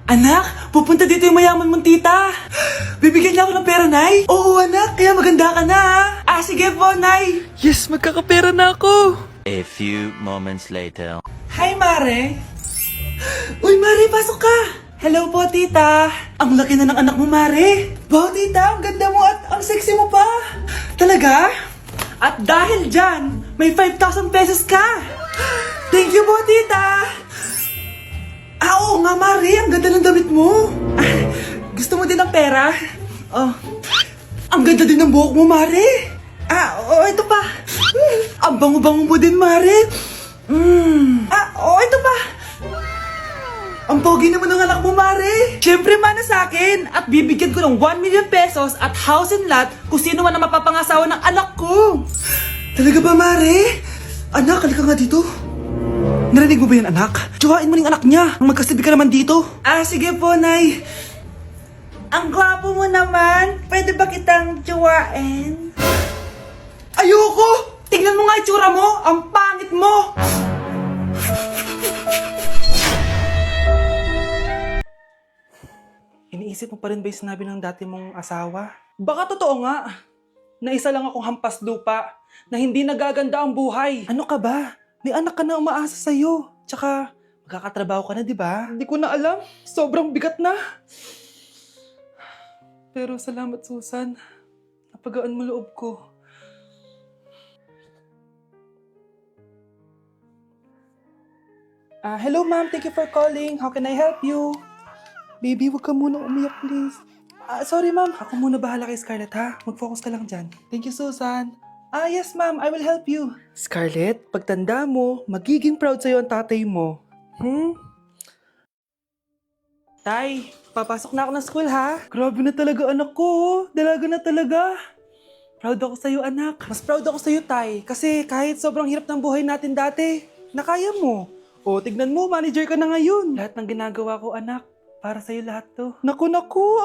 Anak, pupunta dito yung mayaman mong tita. Bibigyan niya ako ng pera, Nay. Oo, anak, kaya maganda ka na, ha? Sige po, Nay. Yes, magkakapera na ako. A few moments later. Hi, Mare. Uy, Mare, pasok ka. Hello po, tita. Ang laki na ng anak mo, Mare. Wow, tita, ang ganda mo at ang sexy mo pa. Talaga? At dahil dyan, may 5,000 pesos ka. Thank you po, tita. Oo nga, Mare. Ang ganda ng damit mo. Gusto mo din ng pera? Oh. Ang ganda din ng buhok mo, Mare. Ito pa. Ang bango-bango mo din, Mare. Ito pa. Ang pogi naman ng anak mo, Mare. Siyempre, mana sa akin. At bibigyan ko ng 1 million pesos at house and lot kung sino man ang mapapangasawa ng anak ko. Talaga ba, Mare? Anak, halika nga dito. Narinig mo ba yan, anak? Tsuhain mo ning anak niya. Ang magkasibi ka naman dito. Sige po, Nay. Ang gwapo mo naman. Pwede ba kitang tsuhain? Ayoko! Tingnan mo nga itsura mo. Ang pangit mo. Iniisip mo pa rin ba yung sinabi ng dati mong asawa? Baka totoo nga. Na isa lang akong hampas lupa. Na hindi nagaganda ang buhay. Ano ka ba? May anak ka na umaasa sa'yo. Tsaka, magkakatrabaho ka na, di ba? Hindi ko na alam. Sobrang bigat na. Pero salamat, Susan. Napagaan mo loob ko. Hello, ma'am. Thank you for calling. How can I help you? Baby, wag ka muna umiyak, please. Sorry, ma'am. Ako muna bahala kay Scarlett, ha? Mag-focus ka lang dyan. Thank you, Susan. Yes, ma'am. I will help you. Scarlett, pagtanda mo, magiging proud sa'yo ang tatay mo. Tay, papasok na ako ng school, ha? Grabe na talaga, anak ko. Dalaga na talaga. Proud ako sa'yo, anak. Mas proud ako sa'yo, Tay. Kasi kahit sobrang hirap ng buhay natin dati, nakaya mo. Tignan mo, manager ka na ngayon. Lahat ng ginagawa ko, anak, para sa'yo lahat to. Naku,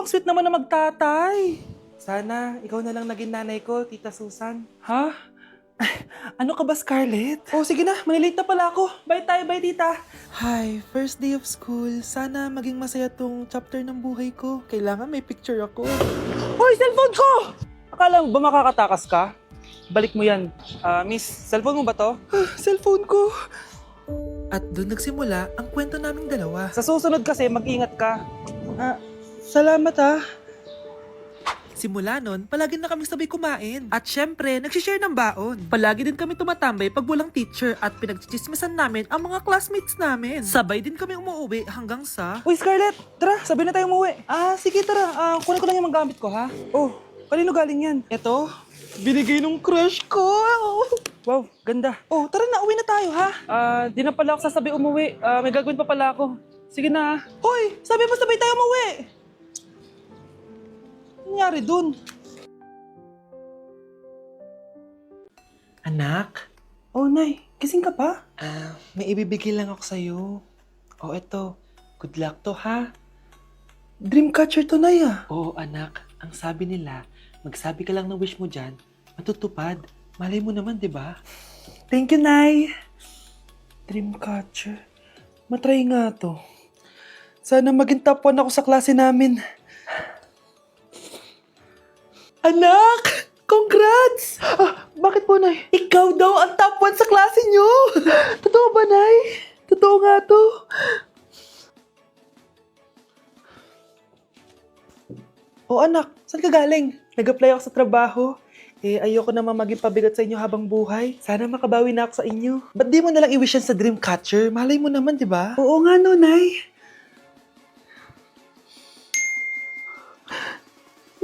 ang sweet naman na magtatay. Sana, ikaw na lang naging nanay ko, Tita Susan. Ha? Ano ka ba, Scarlett? Sige na, malilate na pala ako. Bye tayo, bye, Tita. Hi, first day of school. Sana maging masaya tong chapter ng buhay ko. Kailangan may picture ako. Hoy, cellphone ko! Akala mo ba makakatakas ka? Balik mo yan. Miss, cellphone mo ba to? Cellphone ko. At doon nagsimula ang kwento naming dalawa. Sa susunod kasi, mag-ingat ka. Salamat, ha. Simula nun, palagi na kami sabay kumain. At syempre, nagsishare ng baon. Palagi din kami tumatambay pag walang teacher at pinagchichismisan namin ang mga classmates namin. Sabay din kami umuwi hanggang sa... Uy, Scarlett! Tara, sabay na tayo umuwi. Sige, tara. Kunin ko lang yung mga gamit ko, ha? Kanino galing yan? Eto, binigay nung crush ko. Wow, ganda. Tara na, uwi na tayo, ha? Di na pala ako sasabay umuwi. May gagawin pa pala ako. Sige na. Hoy, sabi mo sabay tayo umuwi. Nangyari dun? Anak? Nay, gising ka pa? May ibibigay lang ako sa'yo. Eto. Good luck to, ha? Dreamcatcher to, Nay, Oo, anak. Ang sabi nila, magsabi ka lang ng wish mo dyan, matutupad. Malay mo naman, di ba? Thank you, Nay. Dreamcatcher. Matry nga to. Sana maging top 1 ako sa klase namin. Anak! Congrats! Bakit po, Nay? Ikaw daw ang top 1 sa klase niyo! Totoo ba, Nay? Totoo nga to. Anak, saan ka galing? Nag-apply ako sa trabaho. Ayoko naman maging pabigat sa inyo habang buhay. Sana makabawi na ako sa inyo. Ba't di mo nalang i-wish yan sa Dreamcatcher? Malay mo naman, di ba? Oo nga, no, Nay.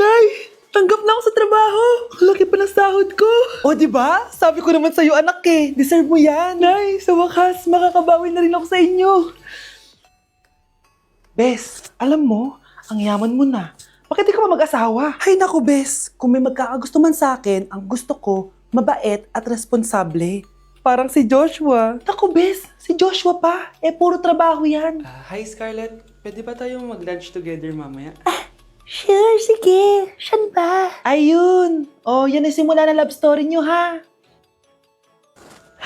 Nay! Tanggap na ako sa trabaho! Ang laki pa ng sahod ko! Di ba? Sabi ko naman sa'yo, anak Deserve mo yan! Nay, sa wakas, makakabawi na rin ako sa inyo. Bes, alam mo, ang yaman mo na. Bakit di ka pa mag-asawa? Ay naku, Bes. Kung may magkakagusto man sa akin, ang gusto ko, mabait at responsable. Parang si Joshua. Naku, Bes. Si Joshua pa. Puro trabaho yan. Hi, Scarlett. Pwede ba tayong mag-lunch together mamaya? Sure, sige. Saan ba? Ayun. Yan ay simula na love story nyo, ha?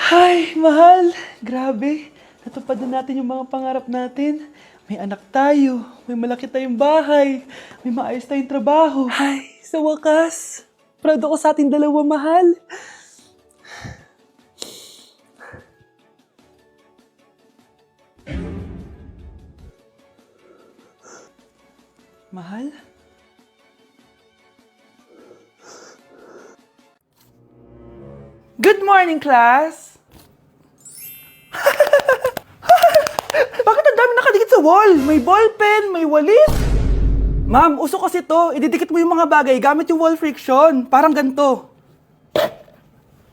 Ay, mahal. Grabe. Natupad na natin yung mga pangarap natin. May anak tayo, may malaki tayong bahay, may maayos tayong trabaho. Ay, sa wakas, proud ako sa ating dalawa, mahal. Mahal? Good morning, class! Bakit ang dami nakadikit sa wall? May ballpen, may walis. Ma'am, uso kasi to. Ididikit mo yung mga bagay gamit yung wall friction. Parang ganito.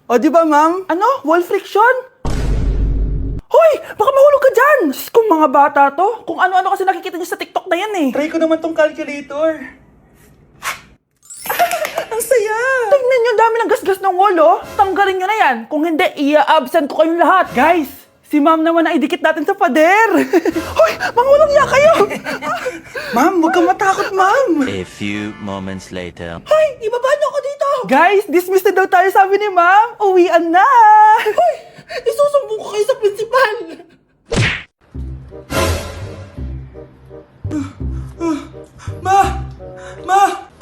O, di ba, ma'am? Ano? Wall friction? Hoy! Baka mahulog ka dyan! Kung mga bata to, kung ano-ano kasi nakikita niyo sa TikTok na yan eh. Try ko naman tong calculator. Ang saya! Tingnan niyo, dami ng gasgas ng wall, oh. Tanggalin niyo na yan. Kung hindi, i-absent ko kayong lahat. Guys, si ma'am naman na idikit natin sa pader. Hoy! Mangulong niya kayo! Ma'am, huwag kang matakot, ma'am. A few moments later. Hoy! Ibaba niyo ako dito! Guys, dismiss na daw tayo, sabi ni ma'am. Uwian na! Hoy! Isusumbong ko kayo sa principal! Ma!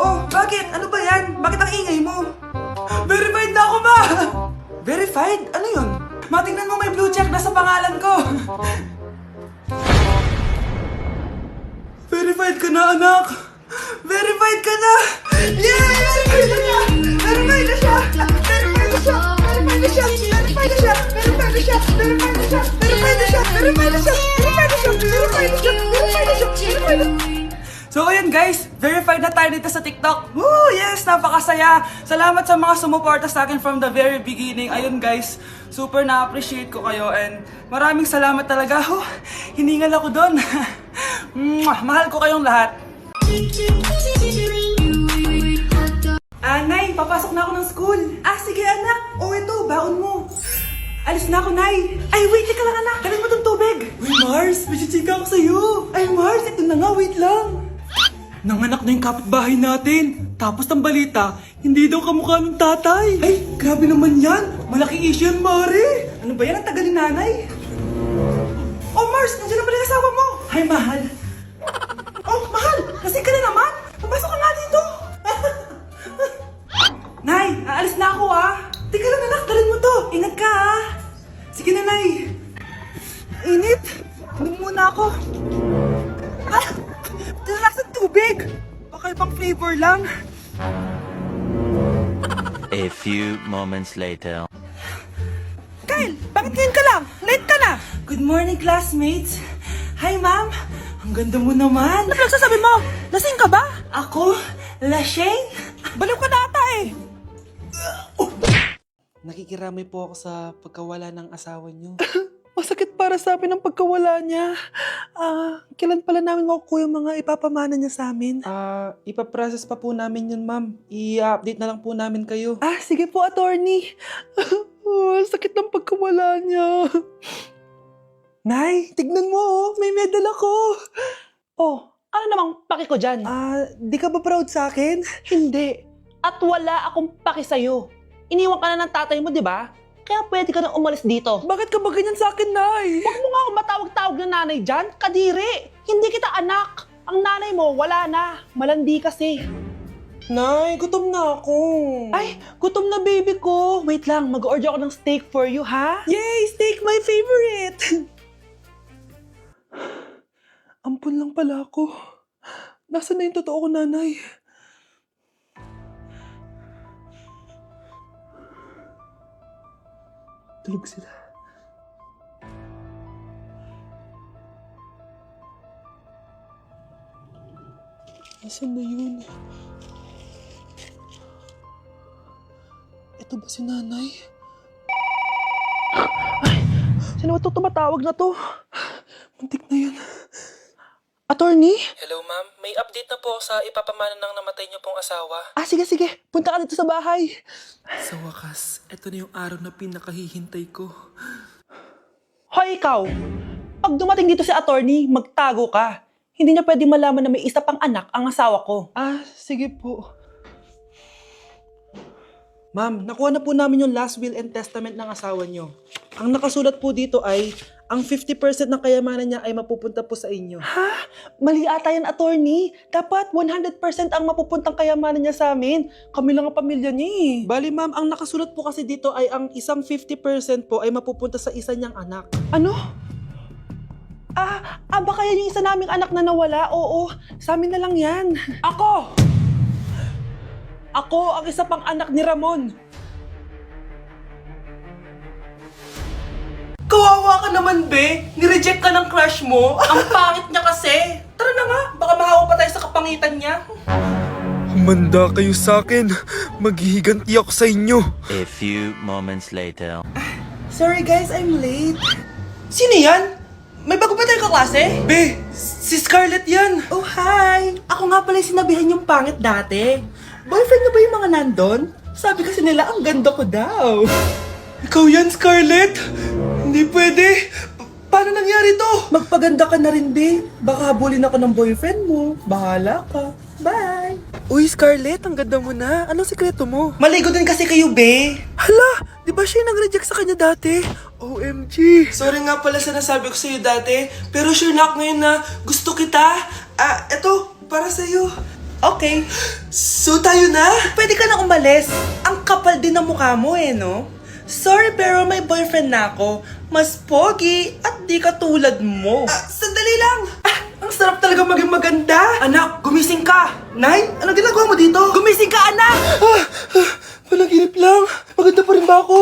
Oh, bakit? Ano ba yan? Bakit ang ingay mo? Verified na ako, ma! Verified? Ano yun? Ma, tingnan mo, may blue check na sa pangalan ko. Verified ka na, anak! Verified ka na! Yeah! Verified na siya! Verified na siya! Verified na siya! Verified na siya! Verified na siya! Verified na siya! Verified na siya! Verified na siya! Verified na siya! Verified na siya! Verified na siya! Verified na siya! Verified na siya! So ayun guys, verified na tayo dito sa TikTok. Woo! Yes! Napakasaya! Salamat sa mga sumuporta sa akin from the very beginning. Ayun guys, super na-appreciate ko kayo and maraming salamat talaga. Oh, hiningal ako doon. Mahal ko kayong lahat. Nay, papasok na ako ng school. Sige anak. Ito, baon mo. Alis na ako, Nay. Ay, wait, teka lang anak. Dalhin mo tong tubig. Uy, Mars, may chichika ako sa'yo. Ay, Mars, ito na nga, wait lang. Nanganak na yung kapitbahay natin. Tapos ng balita, hindi daw kamukha ng tatay. Ay, grabe naman yan. Malaking issue yan, Mari. Ano ba yan? Ang tagal ni nanay. Oh, Mars, nandiyan na pala yung asawa mo. Hi, mahal. Oh, mahal, lasing ka na naman. Pumasok ka nga dito. Nay, aalis na ako Teka lang anak, dalhin mo to. Ingat ka Sige na, Nay. Init. Inom muna ako. Talakas ng tubig. Baka ibang flavor lang. A few moments later. Kyle, bakit ngayon ka lang? Late ka na. Good morning, classmates. Hi, ma'am. Ang ganda mo naman. Ano pinagsasabi mo? Lasing ka ba? Ako? Lasing? Baliw ka na ata Nakikiramay po ako sa pagkawala ng asawa niyo. Masakit para sa amin ang pagkawala niya. Kailan pala namin makukuha yung mga ipapamana niya sa amin? Ipaprocess pa po namin yun, ma'am. I-update na lang po namin kayo. Sige po, attorney. Sakit ng pagkawala niya. Nay, tignan mo, may medal ako. Ano namang paki ko dyan? Di ka ba proud sa akin? Hindi. At wala akong paki sa'yo. Iniwan ka na ng tatay mo, di ba? Kaya pwede ka nang umalis dito. Bakit ka ba ganyan sa akin, Nay? Huwag mo nga akong matawag-tawag na nanay dyan. Kadiri. Hindi kita anak. Ang nanay mo, wala na. Malandi kasi. Nay, gutom na ako. Ay, gutom na baby ko. Wait lang, mag-order ako ng steak for you, ha? Yay! Steak, my favorite! Ampun lang pala ako. Nasaan na yung totoo ko, nanay? Tulog sila. Nasaan na yun? Ito ba si nanay? Sino ba ito tumatawag na to? Muntik na yun. Attorney? Hello, ma'am. May update na po sa ipapamana ng namatay niyo pong asawa. Sige. Punta ka dito sa bahay. Sa wakas, ito na yung araw na pinakahihintay ko. Hoy, ikaw! Pag dumating dito si attorney, magtago ka. Hindi niya pwede malaman na may isa pang anak ang asawa ko. Sige po. Ma'am, nakuha na po namin yung last will and testament ng asawa nyo. Ang nakasulat po dito ay, ang 50% ng kayamanan niya ay mapupunta po sa inyo. Ha? Mali ata yan, attorney. Dapat 100% ang mapupuntang kayamanan niya sa amin. Kami lang ang pamilya niya eh. Bali ma'am, ang nakasulat po kasi dito ay ang isang 50% po ay mapupunta sa isa niyang anak. Ano? Baka yan yung isa naming anak na nawala? Oo, sa amin na lang yan. Ako! Ako ang isa pang anak ni Ramon. Kawawa ka naman, be. Nireject ka ng crush mo. Ang pangit niya kasi. Tara na nga, baka mahawa pa tayo sa kapangitan niya. Humanda kayo sa akin. Maghihiganti ako sa inyo. A few moments later. Sorry guys, I'm late. Sino yan? May bago ba tayong kaklase? Be, si Scarlett yan. Oh, hi. Ako nga pala yung sinabihan yung pangit dati. Boyfriend na ba yung mga nandun? Sabi kasi nila, ang ganda ko daw. Ikaw yan, Scarlett? Hindi pwede. Paano nangyari to? Magpaganda ka na rin, be. Baka habulin ako ng boyfriend mo. Bahala ka. Bye. Uy, Scarlett, ang ganda mo na. Anong sikreto mo? Maligo din kasi kayo, be. Hala, di ba siya yung nag-reject sa kanya dati? OMG. Sorry nga pala sa nasabi ko sa'yo dati, pero sure na ako ngayon na gusto kita. Eto, para sa'yo. Okay. So tayo na? Pwede ka na umalis. Ang kapal din ng mukha mo no? Sorry pero may boyfriend na ako. Mas pogi at di katulad mo. Sandali lang. Ang sarap talaga maging maganda. Anak, gumising ka. Nay, ano ginagawa mo dito? Gumising ka, anak! Panaginip lang. Maganda pa rin ba ako?